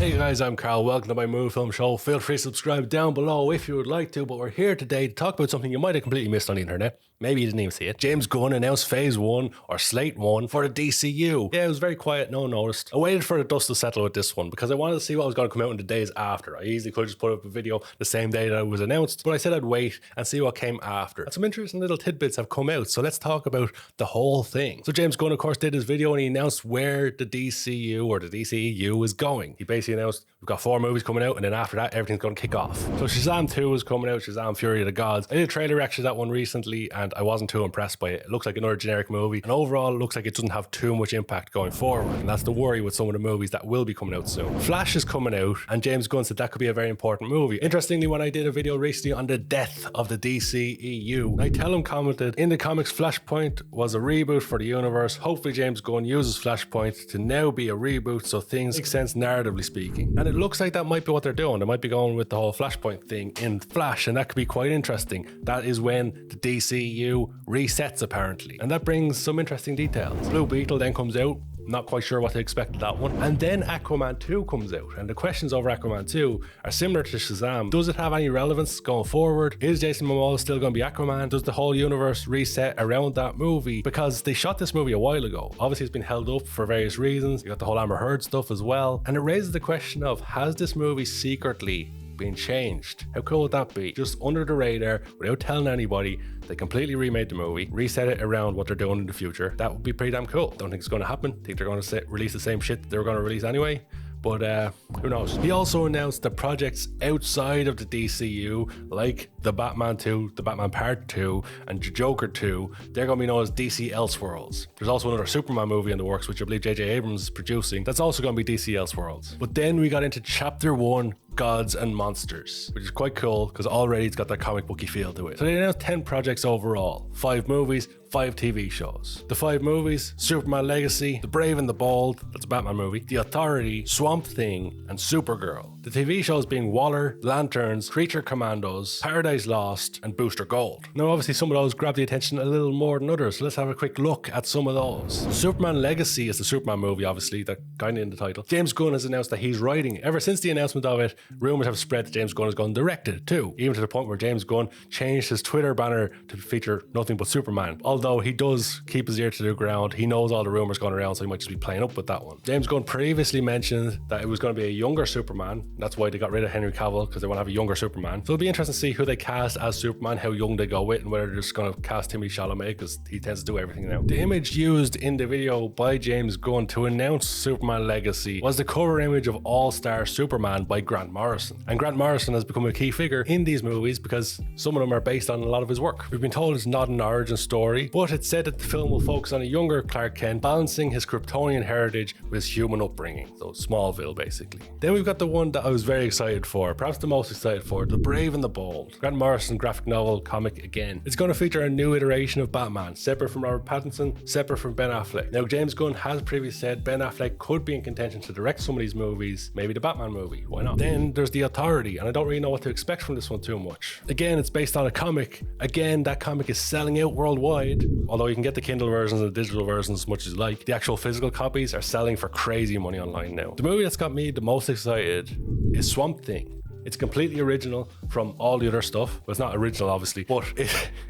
Hey guys, I'm Karl. Welcome to my movie film show. Feel free to subscribe down below if you would like to, but we're here today to talk about something you might have completely missed on the internet. Maybe you didn't even see it. James Gunn announced Phase 1, or Slate 1, for the DCU. Yeah, it was very quiet, no one noticed. I waited for the dust to settle with this one because I wanted to see what was going to come out in the days after. I easily could have just put up a video the same day that it was announced, but I said I'd wait and see what came after. And some interesting little tidbits have come out, so let's talk about the whole thing. So James Gunn, of course, did his video and he announced where the DCU or the DCEU is going. He basically announced we've got 4 movies coming out, and then after that, everything's going to kick off. So Shazam 2 is coming out, Shazam Fury of the Gods. I did a trailer reaction to that one recently, and I wasn't too impressed by it. It looks like another generic movie, and overall, it looks like it doesn't have too much impact going forward, and that's the worry with some of the movies that will be coming out soon. Flash is coming out, and James Gunn said that could be a very important movie. Interestingly, when I did a video recently on the death of the DCEU, Nitelum commented, in the comics, Flashpoint was a reboot for the universe. Hopefully James Gunn uses Flashpoint to now be a reboot, so things make sense narratively speaking. And it looks like that might be what they're doing. They might be going with the whole Flashpoint thing in Flash, and that could be quite interesting. That is when the DCU resets, apparently. And that brings some interesting details. Blue Beetle then comes out. Not quite sure what to expect of that one. And then Aquaman 2 comes out, and the questions over Aquaman 2 are similar to Shazam. Does it have any relevance going forward? Is Jason Momoa still going to be Aquaman? Does the whole universe reset around that movie? Because they shot this movie a while ago. Obviously it's been held up for various reasons. You got the whole Amber Heard stuff as well. And it raises the question of, has this movie secretly been changed? How cool would that be? Just under the radar, without telling anybody, they completely remade the movie, reset it around what they're doing in the future. That would be pretty damn cool. Don't think it's going to happen. Think they're going to release the same shit that they were going to release anyway. But who knows? He also announced the projects outside of the DCU, like the Batman 2, the Batman Part 2, and Joker 2. They're going to be known as DC Elseworlds. There's also another Superman movie in the works, which I believe J.J. Abrams is producing. That's also going to be DC Elseworlds. But then we got into Chapter 1, Gods and Monsters, which is quite cool because already it's got that comic booky feel to it. So they announced 10 projects overall, 5 movies, 5 TV shows. The 5 movies: Superman Legacy, The Brave and the Bold, that's a Batman movie, The Authority, Swamp Thing, and Supergirl. The TV shows being Waller, Lanterns, Creature Commandos, Paradise Lost, and Booster Gold. Now obviously some of those grab the attention a little more than others, so let's have a quick look at some of those. Superman Legacy is the Superman movie, obviously, that kind of in the title. James Gunn has announced that he's writing it. Ever since the announcement of it, rumours have spread that James Gunn is going to direct it too, even to the point where James Gunn changed his Twitter banner to feature nothing but Superman. Although he does keep his ear to the ground, he knows all the rumours going around, so he might just be playing up with that one. James Gunn previously mentioned that it was going to be a younger Superman. That's why they got rid of Henry Cavill, because they want to have a younger Superman. So it'll be interesting to see who they cast as Superman, how young they go with, and whether they're just going to cast Timothy Chalamet, because he tends to do everything now. The image used in the video by James Gunn to announce Superman Legacy was the cover image of All-Star Superman by Grant Morrison. And Grant Morrison has become a key figure in these movies because some of them are based on a lot of his work. We've been told it's not an origin story, but it's said that the film will focus on a younger Clark Kent balancing his Kryptonian heritage with his human upbringing. So Smallville, basically. Then we've got the one that I was very excited for, perhaps the most excited for, The Brave and the Bold. Grant Morrison graphic novel comic again. It's going to feature a new iteration of Batman, separate from Robert Pattinson, separate from Ben Affleck. Now James Gunn has previously said Ben Affleck could be in contention to direct some of these movies, maybe the Batman movie, why not? Then there's The Authority, and I don't really know what to expect from this one too much. Again, it's based on a comic. Again, that comic is selling out worldwide, although you can get the Kindle versions and the digital versions as much as you like. The actual physical copies are selling for crazy money online now. The movie that's got me the most excited is Swamp Thing. It's completely original from all the other stuff. Well, it's not original, obviously, but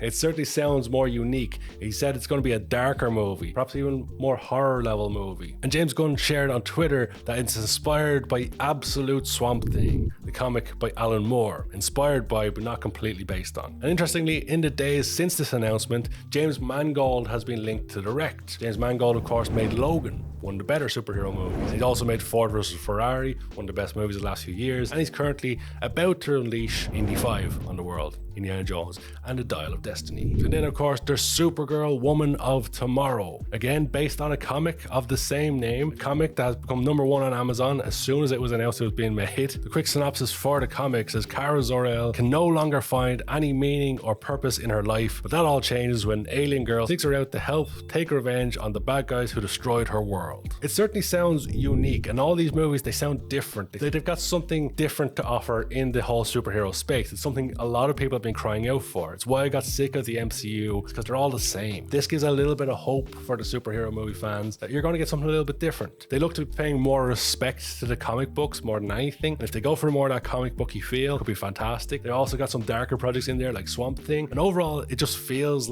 it certainly sounds more unique. He said it's going to be a darker movie, perhaps even more horror level movie. And James Gunn shared on Twitter that it's inspired by Absolute Swamp Thing, the comic by Alan Moore, inspired by but not completely based on. And interestingly, in the days since this announcement, James Mangold has been linked to direct. James Mangold, of course, made Logan, one of the better superhero movies. He's also made Ford vs. Ferrari, one of the best movies of the last few years, and he's currently about to unleash Indy 5 on the world, Indiana Jones and the Dial of Destiny. And then of course there's Supergirl, Woman of Tomorrow, again based on a comic of the same name, a comic that has become #1 on Amazon as soon as it was announced it was being made. The quick synopsis for the comic says Kara Zor-El can no longer find any meaning or purpose in her life, but that all changes when an alien girl seeks her out to help take revenge on the bad guys who destroyed her world. It certainly sounds unique, and all these movies, they sound different. They've got something different to offer in the whole superhero space. It's something a lot of people I've been crying out for. It's why I got sick of the MCU, because they're all the same. This gives a little bit of hope for the superhero movie fans that you're going to get something a little bit different. They look to be paying more respect to the comic books more than anything. And if they go for more of that comic booky feel, it could be fantastic. They also got some darker projects in there like Swamp Thing. And overall, it just feels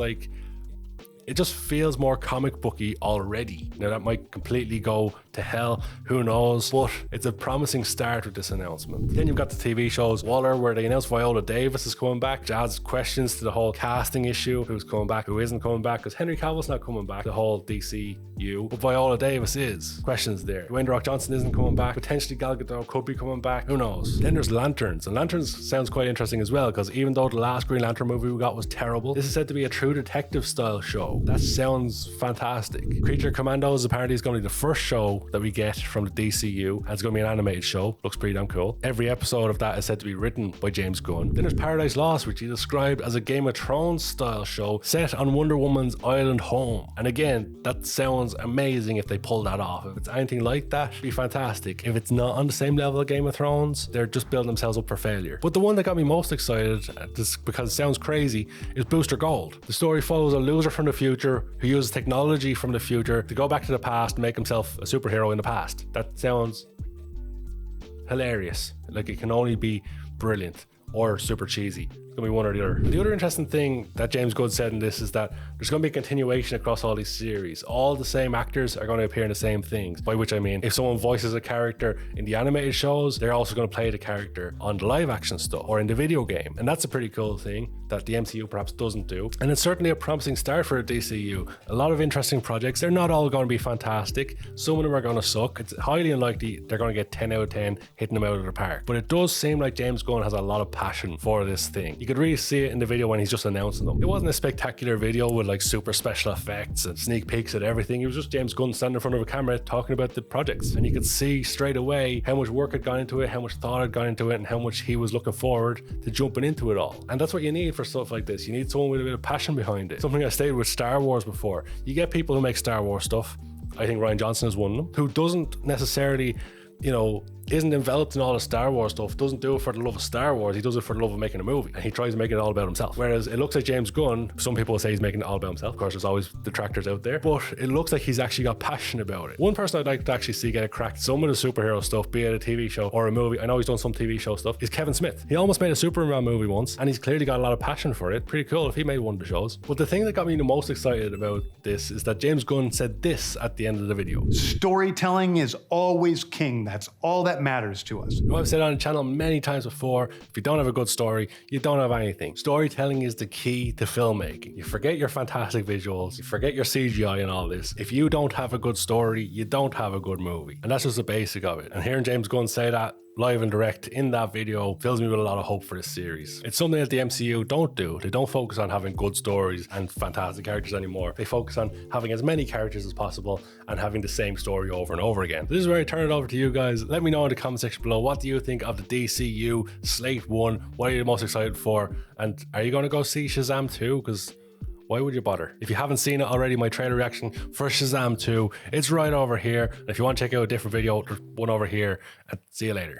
more comic booky already. Now that might completely go to hell, who knows, but it's a promising start with this announcement. Then you've got the TV shows Waller, where they announced Viola Davis is coming back. Jazz questions to the whole casting issue, who's coming back, who isn't coming back, because Henry Cavill's not coming back, the whole DCU, but Viola Davis is. Questions there. Dwayne The Rock Johnson isn't coming back. Potentially Gal Gadot could be coming back, who knows. Then there's Lanterns, and Lanterns sounds quite interesting as well, because even though the last Green Lantern movie we got was terrible, this is said to be a true detective style show. That sounds fantastic. Creature Commandos apparently is going to be the first show that we get from the DCU, and it's going to be an animated show. Looks pretty damn cool. Every episode of that is said to be written by James Gunn. Then there's Paradise Lost, which he described as a Game of Thrones style show set on Wonder Woman's island home. And again, that sounds amazing if they pull that off. If it's anything like that, it'd be fantastic. If it's not on the same level of Game of Thrones, they're just building themselves up for failure. But the one that got me most excited, just because it sounds crazy, is Booster Gold. The story follows a loser from the future who uses technology from the future to go back to the past and make himself a superhero in the past. That sounds hilarious. Like, it can only be brilliant or super cheesy. It's gonna be one or the other. The other interesting thing that James Gunn said in this is that there's gonna be a continuation across all these series. All the same actors are gonna appear in the same things, by which I mean if someone voices a character in the animated shows, they're also gonna play the character on the live action stuff or in the video game. And that's a pretty cool thing that the MCU perhaps doesn't do. And it's certainly a promising start for the DCU. A lot of interesting projects. They're not all gonna be fantastic. Some of them are gonna suck. It's highly unlikely they're gonna get 10 out of 10 hitting them out of the park. But it does seem like James Gunn has a lot of passion for this thing. You could really see it in the video when he's just announcing them. It wasn't a spectacular video with like super special effects and sneak peeks at everything. It was just James Gunn standing in front of a camera talking about the projects, and you could see straight away how much work had gone into it, how much thought had gone into it, and how much he was looking forward to jumping into it all. And that's what you need for stuff like this. You need someone with a bit of passion behind it. Something I stated with Star Wars before. You get people who make Star Wars stuff. I think Rian Johnson is one of them, who doesn't necessarily, isn't enveloped in all the Star Wars stuff, doesn't do it for the love of Star Wars, he does it for the love of making a movie, and he tries to make it all about himself. Whereas it looks like James Gunn, some people say he's making it all about himself, of course there's always detractors out there, but it looks like he's actually got passion about it. One person I'd like to actually see get it cracked some of the superhero stuff, be it a TV show or a movie, I know he's done some TV show stuff, is Kevin Smith. He almost made a Superman movie once, and he's clearly got a lot of passion for it. Pretty cool if he made one of the shows. But the thing that got me the most excited about this is that James Gunn said this at the end of the video. Storytelling is always king. That's all that matters to us. I've said on the channel many times before, if you don't have a good story, you don't have anything. Storytelling is the key to filmmaking. You forget your fantastic visuals, you forget your CGI and all this. If you don't have a good story, you don't have a good movie. And that's just the basic of it. And hearing James Gunn say that live and direct in that video fills me with a lot of hope for this series. It's something that the MCU don't do. They don't focus on having good stories and fantastic characters anymore. They focus on having as many characters as possible and having the same story over and over again. This is where I turn it over to you guys. Let me know in the comment section below, what do you think of the DCU Slate 1? What are you most excited for? And are you going to go see Shazam 2? Because why would you bother? If you haven't seen it already, my trailer reaction for Shazam 2, it's right over here. And if you want to check out a different video, there's one over here. And see you later.